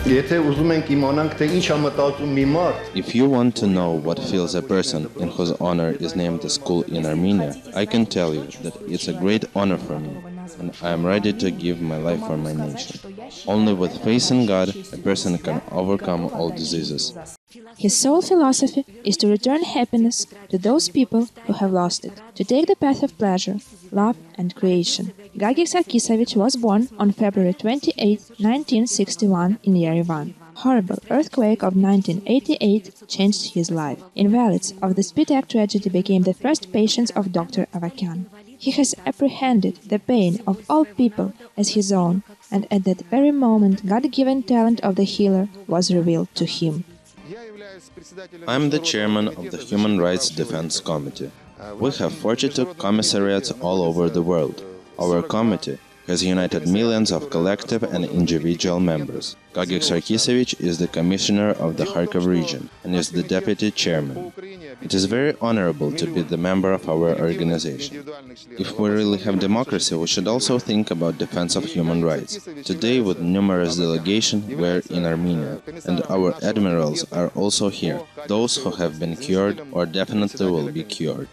Եթե ուզում ենք իմանանք, թե ինչ է մտածում մի մարդ, If you want to know what feels a person in whose honor is named a school in Armenia, I can tell you that it's a great honor for me, and I am ready to give my life for my nation. Only with faith in God, a person can overcome all diseases. His sole philosophy is to return happiness to those people who have lost it, to take the path of pleasure, love and creation. Gagik Sarkisovich was born on February 28, 1961 in Yerevan. Horrible earthquake of 1988 changed his life. Invalids of the Spitak tragedy became the first patients of Dr. Avakyan. He has apprehended the pain of all people as his own, and at that very moment God-given talent of the healer was revealed to him. I am the chairman of the Human Rights Defense Committee. We have 42 commissariats all over the world. Our committee has united millions of collective and individual members. Gagik Sarkisovich is the commissioner of the Kharkov region and is the deputy chairman. It is very honorable to be the member of our organization. If we really have democracy, we should also think about defense of human rights. Today, with numerous delegations, we are in Armenia, and our admirals are also here, those who have been cured or definitely will be cured.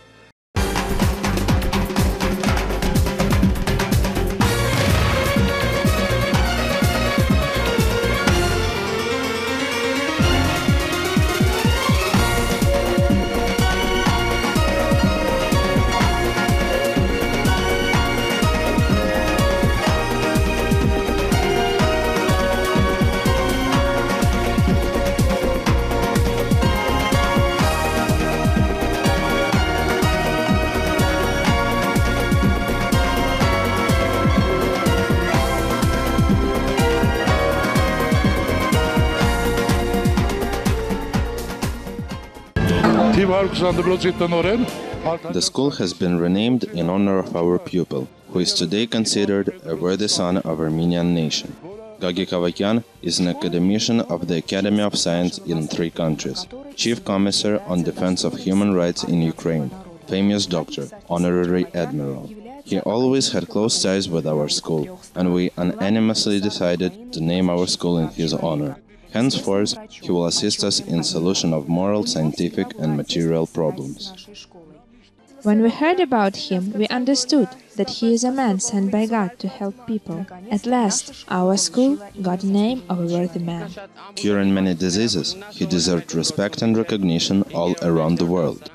The school has been renamed in honor of our pupil, who is today considered a worthy son of Armenian nation. Gagik Avakyan is an academician of the Academy of Science in 3 countries, Chief Commissar on Defense of Human Rights in Ukraine, famous doctor, honorary admiral. He always had close ties with our school, and we unanimously decided to name our school in his honor. Henceforth, he will assist us in solution of moral, scientific and material problems. When we heard about him, we understood that he is a man sent by God to help people. At last, our school got the name of a worthy man. Curing many diseases, he deserved respect and recognition all around the world.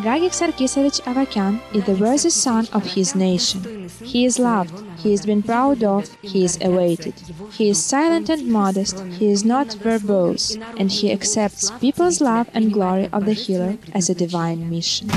Gagik Sarkisovich Avakyan is the worthy son of his nation. He is loved, he is been proud of, he is awaited. He is silent and modest, he is not verbose, and he accepts people's love and glory of the healer as a divine mission.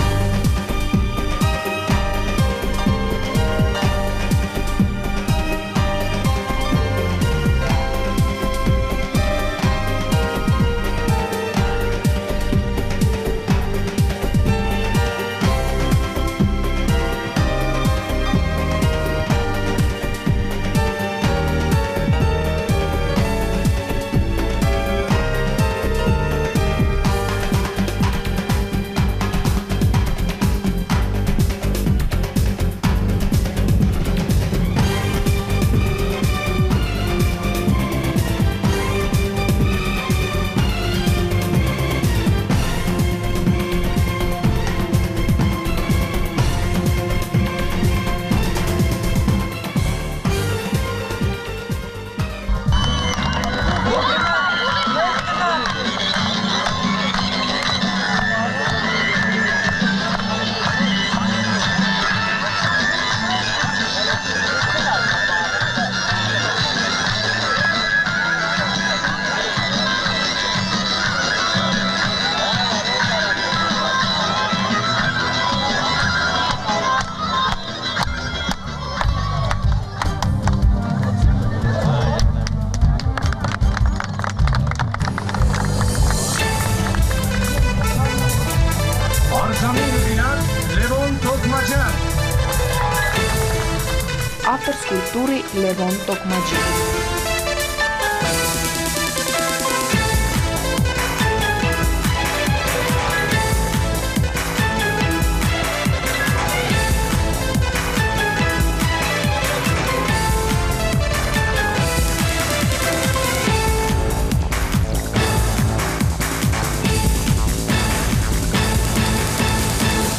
Автор скульптуры Левон Токмаджи.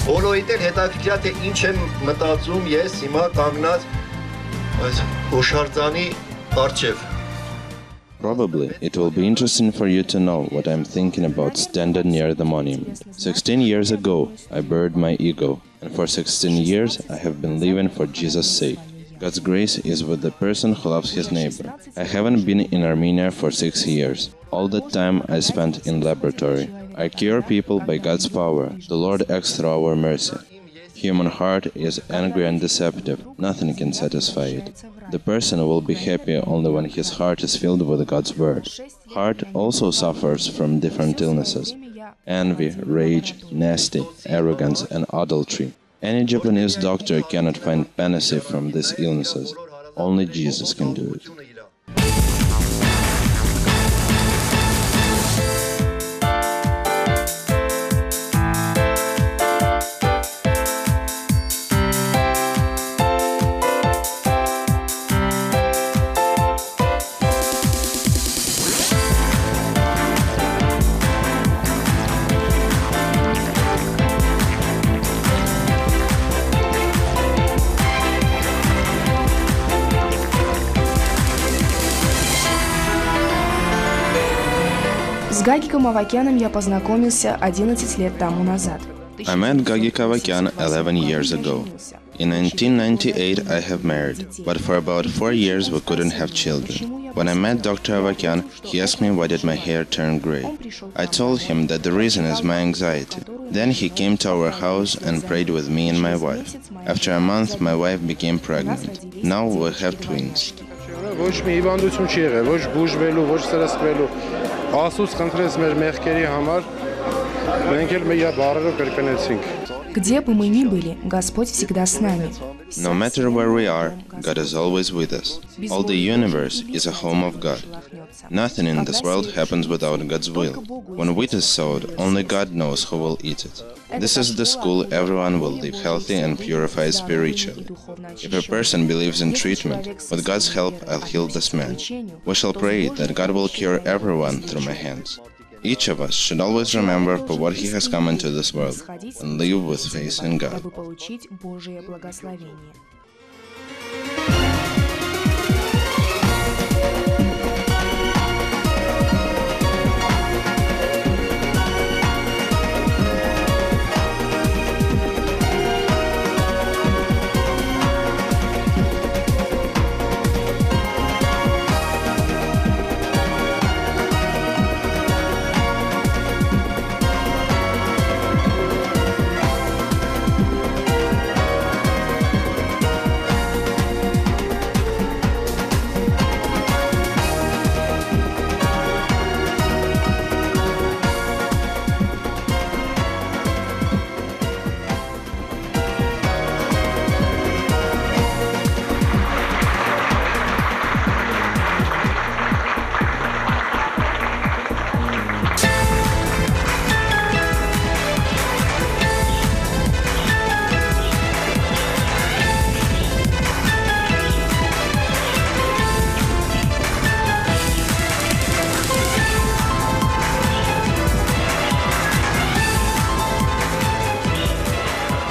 Բոլորիդ էլ հետաքրքիր է թե ինչ եմ մտածում ես հիմա կանգնած հուշարձանի առջև. Probably it will be interesting for you to know what I'm thinking about standing near the monument. 16 years ago, I buried my ego, and for 16 years I have been living for Jesus' sake. God's grace is with the person who loves his neighbor. I haven't been in Armenia for 6 years. All that time I spent in laboratory. I cure people by God's power. The Lord acts through our mercy. Human heart is angry and deceptive. Nothing can satisfy it. The person will be happy only when his heart is filled with God's word. Heart also suffers from different illnesses: envy, rage, nasty, arrogance, and adultery. Any Japanese doctor cannot find panacea from these illnesses. Only Jesus can do it. С Гагиком Авакяном я познакомился 11 лет тому назад. I met Gagik Avakyan 11 years ago. In 1998 I have married, but for about 4 years we couldn't have children. When I met Dr. Avakyan, he asked me why did my hair turn gray. I told him that the reason is my anxiety. Then he came to our house and prayed with me and my wife. After a month, my wife became pregnant. Now we have twins. Где бы мы ни были, Господь всегда с нами. No matter where we are, God is always with us. All the universe is a home of God. Nothing in this world happens without God's will. When wheat is sowed, only God knows who will eat it. This is the school everyone will live healthy and purified spiritually. If a person believes in treatment, with God's help I'll heal this man. We shall pray that God will cure everyone through my hands. Each of us should always remember for what he has come into this world and live with faith in God.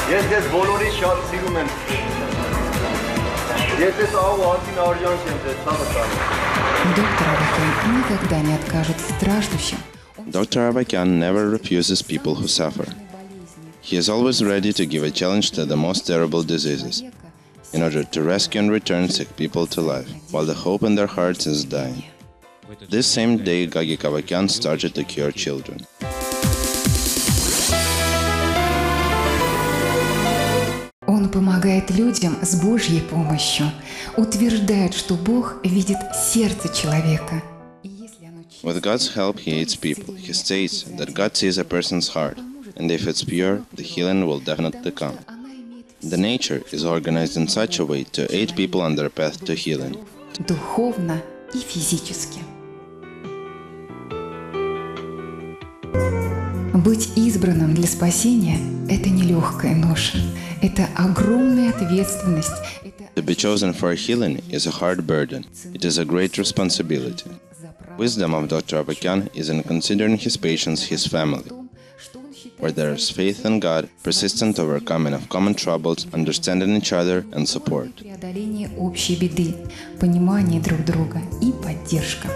Ես ես բոլորի շատ սիրում եմ։ Ես ես աղու հատին արժան չեմ ձեզ ցավը տալու։ Доктор Авакян никогда не откажет страждущим. Dr. Avakyan never refuses people who suffer. He is always ready to give a challenge to the most terrible diseases, in order to rescue and return sick people to life, while the hope in their hearts is dying. This same day, Gagik Avakyan started to cure children. Он помогает людям с Божьей помощью, утверждает, что Бог видит сердце человека. With God's help, he aids people. He states that God sees a person's heart, and if it's pure, the healing will definitely come. The nature is organized in such a way to aid people on their path to healing. Духовно и физически. Быть избранным для спасения – это нелегкая ноша, это огромная ответственность. To be chosen for healing is a hard burden. It is a great responsibility. Wisdom of Dr. Avakyan is in considering his patients his family, where there is faith in God, persistent overcoming of common troubles, understanding each other and support. Преодоление общей беды, понимание друг друга и поддержка.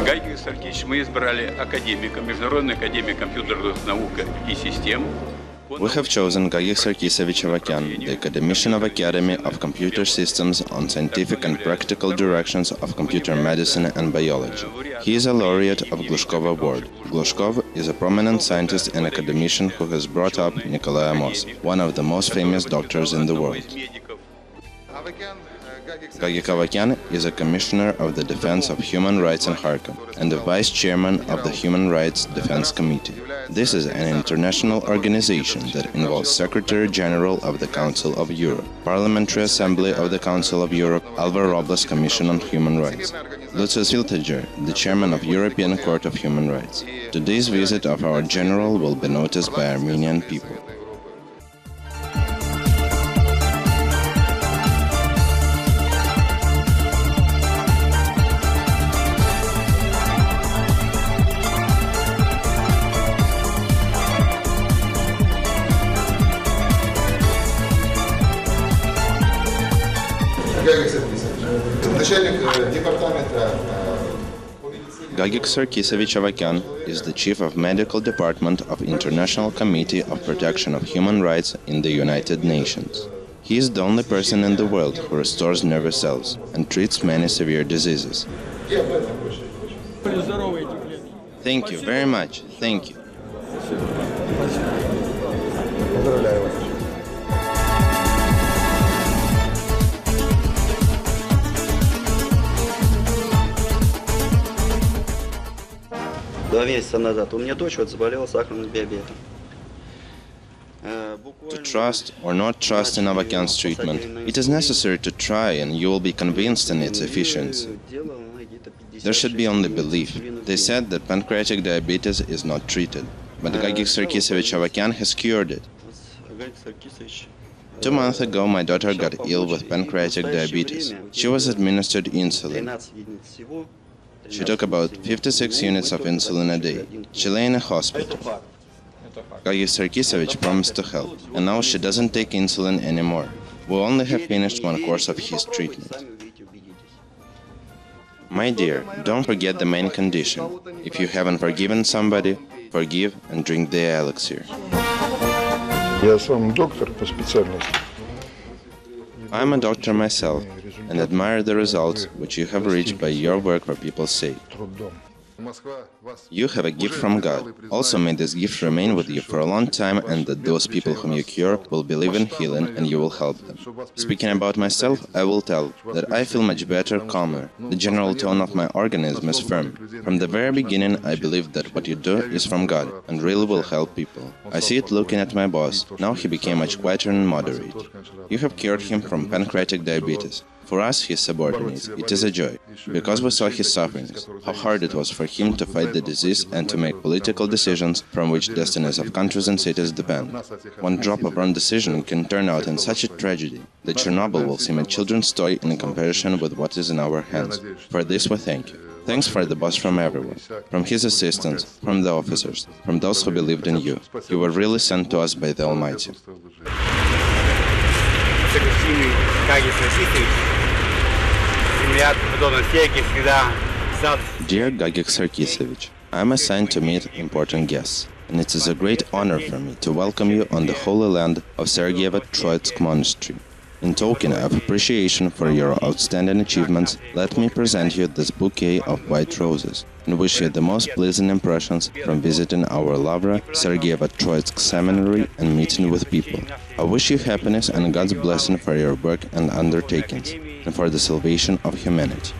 Гагик Сергеевич мы избрали академика, Международной академии компьютерных наук и систем. We have chosen Gagik Sarkisevich Avakyan, the academician of Academy of Computer Systems on scientific and practical directions of computer medicine and biology. He is a laureate of Glushkov Award. Glushkov is a prominent scientist and academician who has brought up Nikolai Amos, one of the most famous doctors in the world. Gagik Avakyan is a commissioner of the Defense of Human Rights in Kharkov and the vice chairman of the Human Rights Defense Committee. This is an international organization that involves Secretary General of the Council of Europe, Parliamentary Assembly of the Council of Europe, Alvar Robles Commission on Human Rights, Lucius Filtager, the chairman of European Court of Human Rights. Today's visit of our general will be noticed by Armenian people. Gagik Sarkisevich Avakyan is the chief of medical department of International Committee of Protection of Human Rights in the United Nations. He is the only person in the world who restores nervous cells and treats many severe diseases. Thank you very much. Thank you. Два месяца назад у меня дочь заболела сахарным диабетом. To trust or not trust in Avakyan's treatment, it is necessary to try and you will be convinced in its efficiency. There should be only belief. They said that pancreatic diabetes is not treated, but Gagik Sarkisevich Avakyan has cured it. 2 months ago, my daughter got ill with pancreatic diabetes. She was administered insulin. She took about 56 units of insulin a day. She lay in a hospital. Gagik Sarkisevich promised to help, and now she doesn't take insulin anymore. We only have finished one course of his treatment. My dear, don't forget the main condition. If you haven't forgiven somebody, forgive and drink the elixir. Я сам доктор по специальности. I'm a doctor myself and admire the results which you have reached by your work for people's sake. You have a gift from God. Also may this gift remain with you for a long time and that those people whom you cure will believe in healing and you will help them. Speaking about myself, I will tell that I feel much better, calmer. The general tone of my organism is firm. From the very beginning, I believed that what you do is from God and really will help people. I see it looking at my boss. Now he became much quieter and moderate. You have cured him from pancreatic diabetes. For us, his subordinates, it is a joy, because we saw his sufferings, how hard it was for him to fight the disease and to make political decisions from which destinies of countries and cities depend. One drop of wrong decision can turn out in such a tragedy that Chernobyl will seem a children's toy in comparison with what is in our hands. For this we thank you. Thanks for the boss from everyone, from his assistants, from the officers, from those who believed in you. You were really sent to us by the Almighty. Dear Gagik Sarkisevich, I am assigned to meet important guests, and it is a great honor for me to welcome you on the holy land of Sergievo-Troitsk Monastery. In token of appreciation for your outstanding achievements, let me present you this bouquet of white roses and wish you the most pleasing impressions from visiting our Lavra Sergievo-Troitsk Seminary and meeting with people. I wish you happiness and God's blessing for your work and undertakings, and for the salvation of humanity.